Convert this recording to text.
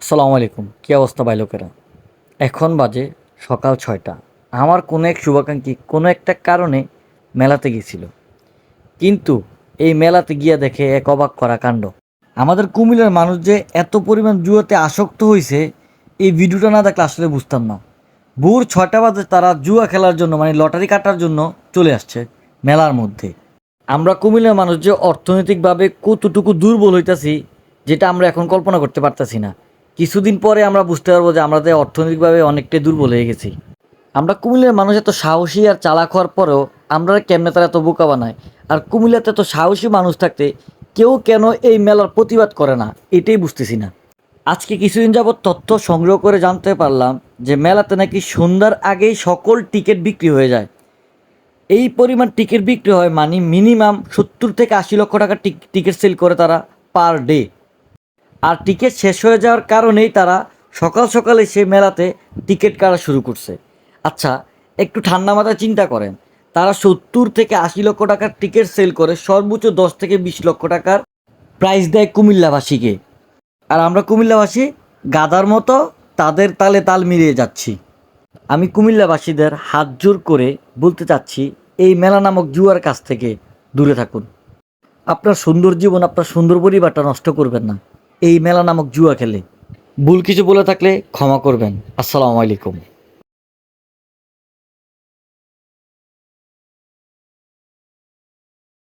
আসসালামু আলাইকুম। কী অবস্থা ভাই লোকেরা? এখন বাজে সকাল ৬টা। আমার কোনো এক শুভাকাঙ্ক্ষী কোনো একটা কারণে মেলাতে গেছিল। কিন্তু এই মেলাতে গিয়া দেখে এক অবাক করা কাণ্ড। আমাদের কুমিল্লার মানুষ যে এত পরিমাণ জুয়াতে আসক্ত হইছে, এই ভিডিওটা না দেখলে আসলে বুঝতাম না। ভোর ৬টা বাজে তারা জুয়া খেলার জন্য মানে লটারি কাটার জন্য চলে আসছে মেলার মধ্যে। আমরা কুমিল্লার মানুষ যে অর্থনৈতিকভাবে কতটুকু দুর্বল হইতাছি, যেটা আমরা এখন কল্পনা করতে পারতাছি না। কিছুদিন পরে আমরা বুঝতে পারবো যে আমরা যে অর্থনৈতিকভাবে অনেকটাই দুর্বল হয়ে গেছি। আমরা কুমিল্লার মানুষ এত সাহসী আর চালাক হওয়ার পরেও আমরা কেমনে তারা এত বোকা বানায়। আর কুমিল্লাতে এত সাহসী মানুষ থাকতে কেউ কেন এই মেলার প্রতিবাদ করে না, এটাই বুঝতেছি না। আজকে কিছুদিন যাবৎ তথ্য সংগ্রহ করে জানতে পারলাম যে মেলাতে নাকি সন্ধ্যার আগেই সকল টিকিট বিক্রি হয়ে যায়। এই পরিমাণ টিকিট বিক্রি হয় মানে মিনিমাম ৭০ থেকে ৮০ লক্ষ টাকার টিকিট সেল করে তারা পার ডে। আর টিকিট শেষ হয়ে যাওয়ার কারণেই তারা সকাল সকালে সেই মেলাতে টিকিট কাটা শুরু করছে। আচ্ছা, একটু ঠান্ডা মাথায় চিন্তা করেন, তারা ৭০ থেকে ৮০ লক্ষ টাকার টিকিট সেল করে সর্বোচ্চ ১০ থেকে ২০ লক্ষ টাকার প্রাইজ দেয় কুমিল্লাবাসীকে। আর আমরা কুমিল্লাবাসী গাধার মতো তাদের তালে তাল মিলিয়ে যাচ্ছি। আমি কুমিল্লাবাসীদের হাত জোর করে বলতে চাচ্ছি, এই মেলা নামক জুয়ার কাছ থেকে দূরে থাকুন। আপনার সুন্দর জীবন, আপনার সুন্দর পরিবারটা নষ্ট করবেন না এই মেলা নামক জুয়া খেলে। ভুল কিছু বলে থাকলে ক্ষমা করবেন। আসসালামু আলাইকুম।